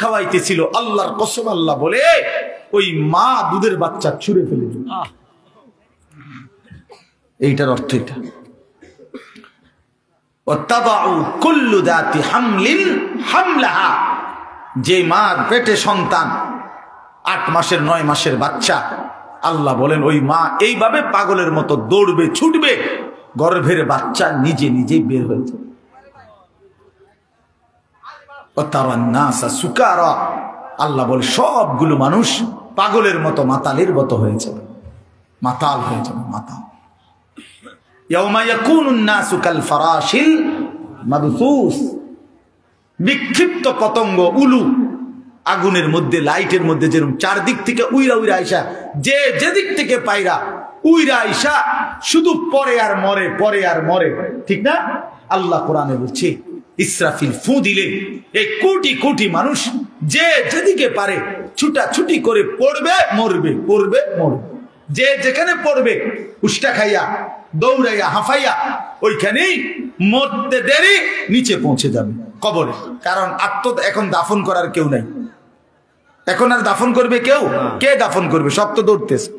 খাওয়াইতেছিল, আল্লাহর কসম আল্লাহ বলে ওই মা দুধের বাচ্চা ছুঁড়ে ফেলে দিল। এইটার অর্থ এটা। কুল্লু যাতি হামলিন হামলাহা, যে মার পেটে সন্তান 8 মাসের 9 মাসের বাচ্চা, আল্লাহ বলেন ওই মা এইভাবে পাগলের মতো দৌড়বে ছুটবে, গর্ভের বাচ্চা নিজে নিজে বের হয়ে যাবে। আল্লাহ বলে সবগুলো মানুষ পাগলের মতো মাতালের মতো হয়ে যাবে, মাতাল হয়ে যাবে, মাতাল। বিক্ষিপ্ত পতঙ্গ উলু আগুনের মধ্যে, লাইটের মধ্যে যেরকম চারদিক থেকে উইরা উইরা আইসা, যে যেদিক থেকে পাইরা উইরা আইসা শুধু পরে আর মরে, পরে আর মরে, ঠিক না? আল্লাহ কোরআনে বলছে ইসরাফিল ফু দিলে এই কোটি কোটি মানুষ যে যেদিকে পারে ছুটাছুটি করে পড়বে মরবে, পড়বে মরবে। যে যেখানে পড়বে উষ্টা খাইয়া দৌড়াইয়া হাঁফাইয়া ওইখানেই মরতে দেরি নিচে পৌঁছে যাবে কবরে। কারণ এখন দাফন করার কেউ নাই, এখন আর দাফন করবে কেউ? কে দাফন করবে? সব তো দৌড়তেছে।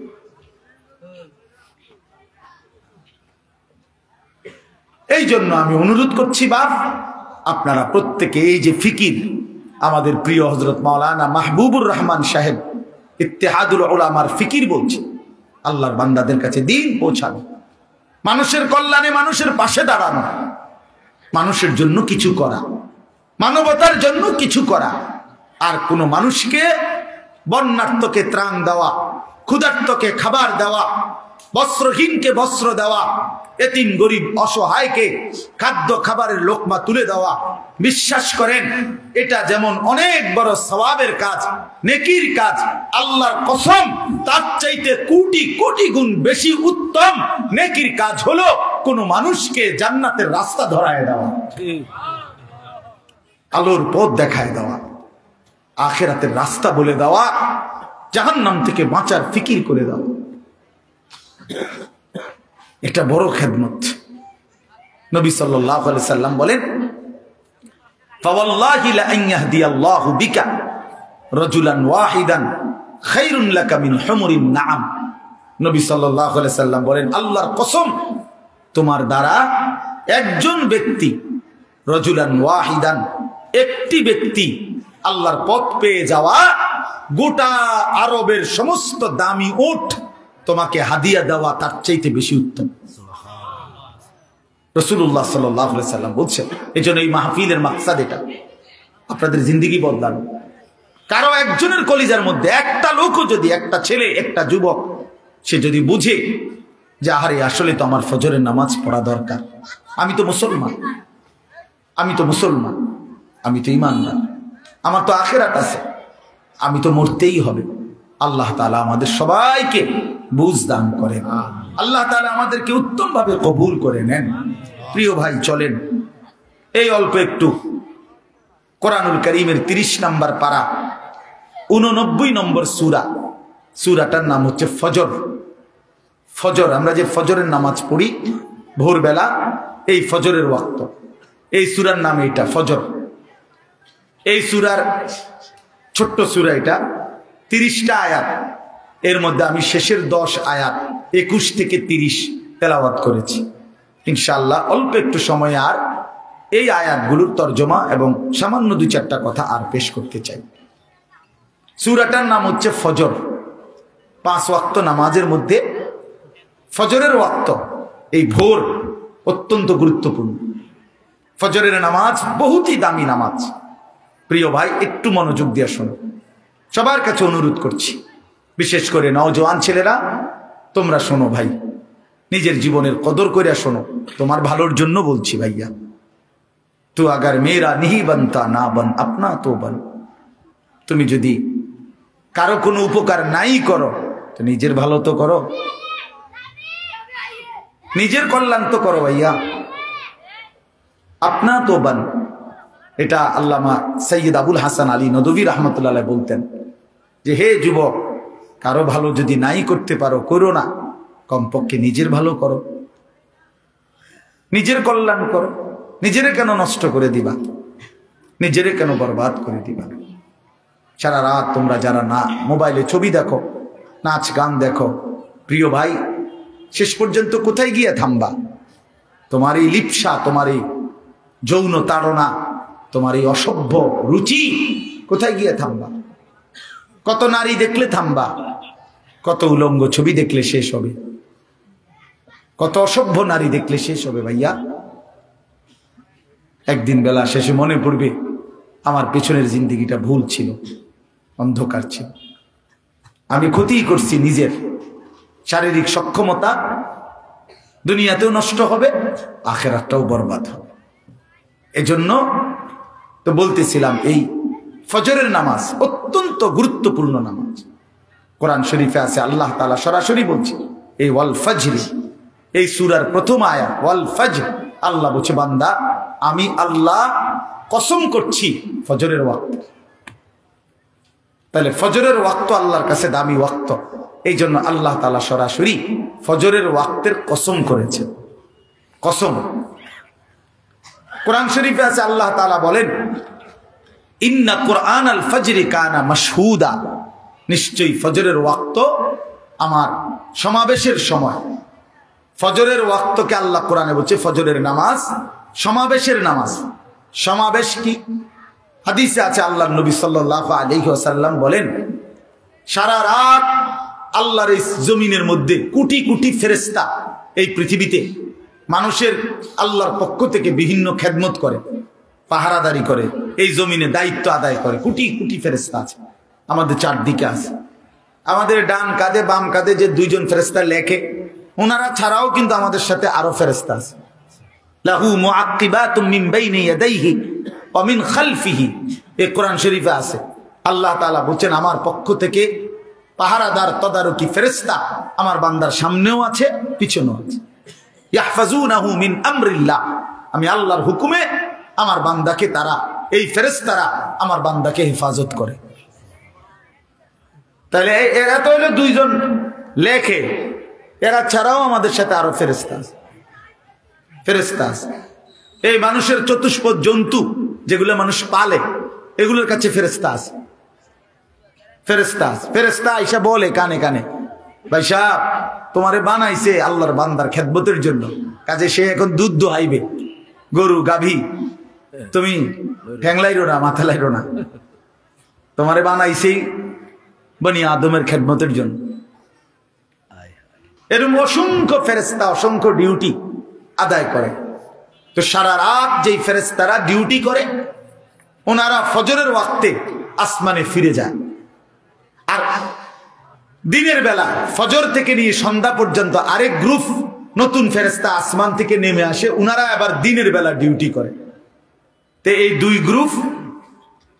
এই জন্য আমি অনুরোধ করছি বাপ, আপনারা প্রত্যেকে এই যে ফিকির আমাদের প্রিয় হযরত মাওলানা মাহবুবুর রহমান সাহেব ইত্তেহাদুল উলামার ফিকির বলছে, আল্লাহর বান্দাদের কাছে দিন পৌঁছানো, মানুষের কল্যাণে মানুষের পাশে দাঁড়ানো, মানুষের জন্য কিছু করা, মানবতার জন্য কিছু করা, আর কোন মানুষকে বন্যার্তকে ত্রাণ দেওয়া, ক্ষুধার্তকে খাবার দেওয়া, বস্ত্রহীনকে বস্ত্র দেওয়া, এতিম গরিব অসহায়কে খাদ্য খাবারের লোকমা তুলে দেওয়া, বিশ্বাস করেন এটা যেমন অনেক বড় সওয়াবের কাজ, নেকির কাজ, আল্লাহর কসম তার চাইতে কোটি কোটি গুণ বেশি উত্তম নেকির কাজ হলো কোন মানুষকে জান্নাতের রাস্তা ধরায় দেওয়া, আলোর পথ দেখায় দেওয়া, আখিরাতের রাস্তা বলে দেওয়া, জাহান্নাম থেকে বাঁচার ফিকির করে দেওয়া। এটা বড় খেদমত। নবী সাল্লাল্লাহু আলাইহি সাল্লাম বলেন ফাওয়াল্লাহি লা আন ইয়াহদিয়াল্লাহু বিকা রাজুলান ওয়াহিদান খায়রুন লাকা মিন হুমুরিন নাআম। নবী সাল্লাল্লাহু আলাইহি সাল্লাম বলেন আল্লাহর কসম, তোমার দ্বারা একজন ব্যক্তি, রাজুলান ওয়াহিদান, একটি ব্যক্তি আল্লাহর পথ পেয়ে যাওয়া গোটা আরবের সমস্ত দামি উট তোমাকে হাদিয়া দেওয়া তার চাইতে বেশি উত্তম। রাসূলুল্লাহ সাল্লাল্লাহু আলাইহি সাল্লাম বলছেন, এজন্য এই মাহফিলের মাকসাদ এটা, আপনাদের জিন্দেগি বদলানো। কারো একজনের কলিজার মধ্যে একটা লোকও যদি, একটা ছেলে, একটা যুবক, সে যদি বুঝে যে আহারে আসলে তো আমার ফজরের নামাজ পড়া দরকার, আমি তো মুসলমান, আমি তো মুসলমান, আমি তো ঈমানদার, আমার তো আখিরাত আছে, আমি তো মরতেই হবে। আল্লাহ তাআলা আমাদের সবাইকে বুঝ দান করেন, আল্লাহ তাআলা আমাদেরকে উত্তম ভাবে কবুল করে নেন। প্রিয় ভাই, চলেন এই অল্প একটু কোরআনুল কারীমের 30 নম্বর পারা 89 নম্বর সূরা, সূরাটার নাম হচ্ছে ফজর। ফজর, আমরা যে ফজরের নামাজ পড়ি ভোরবেলা, এই ফজরের ওয়াক্ত, এই সূরার নাম এটা ফজর। এই সূরার ছোট্ট সূরা, এটা 30টা আয়াত, এর মধ্যে আমি শেষের 10 আয়াত 21 থেকে 30 তেলাওয়াত করেছি। ইনশাআল্লাহ অল্প একটু সময় আর এই আয়াতগুলোর তরজমা এবং সামান্য 2-4টা কথা আর পেশ করতে চাই। সূরাটার নাম হচ্ছে ফজর। 5 ওয়াক্ত নামাজের মধ্যে ফজরের ওয়াক্ত, এই ভোর অত্যন্ত গুরুত্বপূর্ণ। ফজরের নামাজ বহুতই দামি নামাজ। প্রিয় ভাই, একটু মনোযোগ দিয়ে শোনো, সবার কাছে অনুরোধ করছি, বিশেষ করে নওজোয়ান ছেলেরা, তোমরা শোনো ভাই, নিজের জীবনের কদর করে শোনো, তোমার ভালোর জন্য বলছি ভাইয়া। তো আগার মেরা নিহি বনতা না বন আপনা তো বন, তুমি যদি কারো কোনো উপকার নাই করো তো নিজের ভালো তো করো, নিজের কল্যাণ তো করো ভাইয়া। আপনা তো বন, এটা আল্লামা সৈয়দ আবুল হাসান আলী নদভী রহমতুল্লাহ আলাইহি বলতেন যে হে যুবক, কারো ভালো যদি নাই করতে পারো করো না, কমপক্ষে নিজের ভালো করো, নিজের কল্যাণ করো। নিজেরে কেন নষ্ট করে দিবা, নিজেরে কেন বরবাদ করে দিবা? সারা রাত তোমরা যারা না মোবাইলে ছবি দেখো, নাচ গান দেখো, প্রিয় ভাই শেষ পর্যন্ত কোথায় গিয়ে থামবা? তোমার এই লিপ্সা, তোমার এই যৌন তাড়না, তোমার এই অসভ্য রুচি কোথায় গিয়ে থামবা? কত নারী দেখলে থামবা? কত উলঙ্গ ছবি দেখলে শেষ হবে? কত অসভ্য নারী দেখলে শেষ হবে ভাইয়া? একদিন বেলা শেষে মনে পড়বে আমার পেছনের জিন্দেগিটা ভুল ছিল, অন্ধকার ছিল, আমি ক্ষতি করছি নিজের। শারীরিক সক্ষমতা দুনিয়াতেও নষ্ট হবে, আখিরাতটাও বরবাদ হবে। এজন্য তো বলতেছিলাম এই ফজরের নামাজ অত্যন্ত গুরুত্বপূর্ণ নামাজ। কোরআন শরীফে আছে, আল্লাহ তাআলা সরাসরি বলছে এই ওয়াল ফজর, এই সূরার প্রথম আয়াত ওয়াল ফজর, আল্লাহ বলছে বান্দা আমি আল্লাহ কসম করছি ফজরের ওয়াক্ত। তাহলে ফজরের ওয়াক্ত আল্লাহর কাছে দামি ওয়াক্ত, এই জন্য আল্লাহ তাআলা সরাসরি ফজরের ওয়াক্তের কসম করেছেন। কসম কোরআন শরীফে আছে, আল্লাহ তাআলা বলেন ইন্না কুরআন আল ফজরি কানা মাশহুদা, নিশ্চয়ই ফজরের ওয়াক্ত আমার সমাবেশের সময়। ফজরের ওয়াক্তকে আল্লাহ কোরআনে বলছে ফজরের নামাজ সমাবেশের নামাজ। সমাবেশ কি? হাদিসে আছে আল্লাহর নবী সাল্লাল্লাহু আলাইহি ওয়াসাল্লাম বলেন সারা রাত আল্লাহর এই জমিনের মধ্যে কোটি কোটি ফেরেশতা এই পৃথিবীতে মানুষের আল্লাহর পক্ষ থেকে বিভিন্ন খেদমত করে, পাহারাদারি করে, এই জমিনে দায়িত্ব আদায় করে। কোটি কোটি ফেরেশতা আছে আমাদের চারদিকে আছে। আমাদের ডান কাঁধে বাম কাঁধে যে দুইজন ফেরেশতা লেখে, ওনারা ছাড়াও কিন্তু আমাদের সাথে আরো ফেরেশতা আছে। লাহু মুআক্কিবাতুম মিন বাইনি ইয়াদাইহি ওয়া মিন খালফিহি, এই কোরআন শরীফে আছে। আল্লাহ তাআলা বলেন আমার পক্ষ থেকে পাহারাদার তদারকি ফেরেশতা আমার বান্দার সামনেও আছে, পিছনেও আছে। ইয়াহফাজুনাহু মিন আমরিল্লাহ, আমি আল্লাহর হুকুমে আমার বান্দাকে তারা, এই ফেরেশতারা আমার বান্দাকে হেফাজত করে। তাহলে এরা তো হলো দুইজন লেখে, এরা ছাড়াও আমাদের সাথে আরো ফেরেশতা আছে। ফেরেশতা আছে এই মানুষের চতুষ্পদ জন্তু যেগুলো মানুষ পালে, এগুলোর কাছে ফেরেশতা আছে। ফেরেশতা আছে, ফেরেশতা আইসা বলে কানে কানে ভাই সাহেব তোমারে বানাইছে আল্লাহর বান্দার খেদমতের জন্য, কাজে সে এখন দুধ দোহাইবে, গরু গাভী, তুমি ঠ্যাং লাইরো না, মাথা লাইরো না, তোমারে বানাইছেই বনি আদমের খেদমতের জন্য। এরকম অসংখ্য ফেরেশতা অসংখ্য ডিউটি আদায় করে। তো সারা রাত যেই ফেরেশতারা ডিউটি করে ওনারা ফজরের ওয়াক্তে আসমানে ফিরে যায়। আর দিনের বেলা ফজর থেকে নিয়ে সন্ধ্যা পর্যন্ত আরেক গ্রুপ নতুন ফেরেশতা আসমান থেকে নেমে আসে, ওনারা আবার দিনের বেলা ডিউটি করে। তো এই দুই গ্রুপ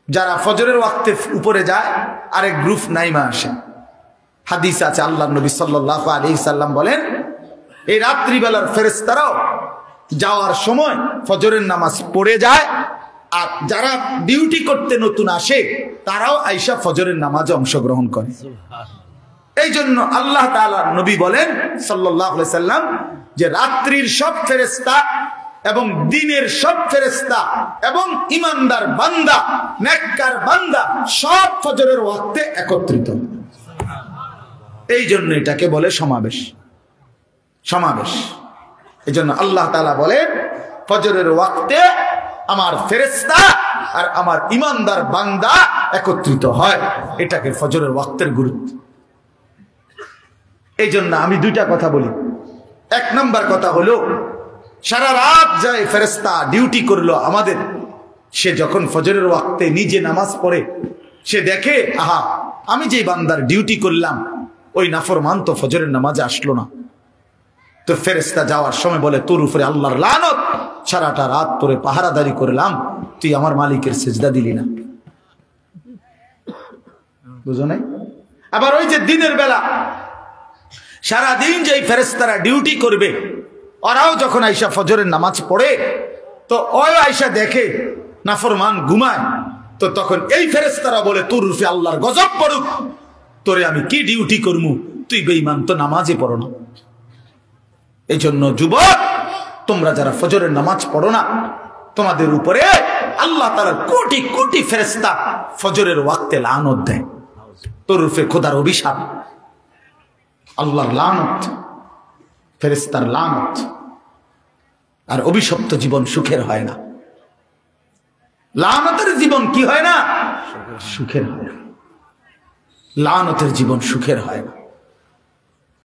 যারা ফজরের ওয়াক্তে উপরে যায়, আরেক গ্রুপ নাইমা আসে। হাদিস আছে আল্লাহর নবী সাল্লাল্লাহু আলাইহি সাল্লাম বলেন এই রাত্রিবেলার ফেরেশতারাও যাওয়ার সময় ফজরের নামাজ পড়ে যায়, আর যারা ডিউটি করতে নতুন আসে তারাও আইসা ফজরের নামাজে অংশগ্রহণ করে। এই জন্য আল্লাহ তাআলা নবী বলেন সাল্লাল্লাহু আলাইহি সাল্লাম যে রাত্রির সব ফেরেশতা এবং দিনের সব ফেরেশতা এবং ঈমানদার বান্দা, নেককার বান্দা সব ফজরের ওয়াক্তে একত্রিত। এই জন্য এটাকে বলে সমাবেশ। সমাবেশ এই জন্য আল্লাহ তাআলা বলেন ফজরের ওয়াক্তে আমার ফেরেশতা আর আমার ঈমানদার বান্দা একত্রিত হয়, এটাকে ফজরের ওয়াক্তের গুরুত্ব। এই জন্য আমি দুইটা কথা বলি। এক নাম্বার কথা হলো সারা রাত যায় ফেরেশতা ডিউটি করলো আমাদের, সে যখন ফজরের ওয়াক্তে নিজে নামাজ পড়ে সে দেখে আহা আমি যে বান্দার ডিউটি করলাম ওই নাফরমান তো ফজরের নামাজে আসলো না। তো ফেরেশতা যাওয়ার সময় বলে তোর উপরে আল্লাহর লানত, সারাটা রাত তোরে পাহারাদারি করলাম, তুই আমার মালিকের সিজদা দিলি না। বুঝো নাই? আবার ওই যে দিনের বেলা সারাদিন যে ফেরেশতারা ডিউটি করবে ওরাও যখন আইসা ফজরের নামাজ পড়ে তো ওই আইসা দেখে নাফরমান ঘুমায়, তো তখন এই ফেরেশতারা বলে তোর উপরে আল্লাহর গজব পড়ুক, তোরে আমি কি ডিউটি করবো, তুই বেঈমান তো নামাজই পড়ো না। এই জন্য যুবক তোমরা যারা ফজরের নামাজ পড়ো না, তোমাদের উপরে আল্লাহ তাআলার কোটি কোটি ফেরেশতা ফজরের ওয়াক্তে লানত দেয়, তোর রূপে খোদার অভিশাপ, আল্লাহর লানত, ফেরেশতার লানত। আর অভিশপ্ত জীবন সুখের হয় না, লানতের জীবন কি হয় না? সুখের হয় না, লানতের জীবন সুখের হয় না।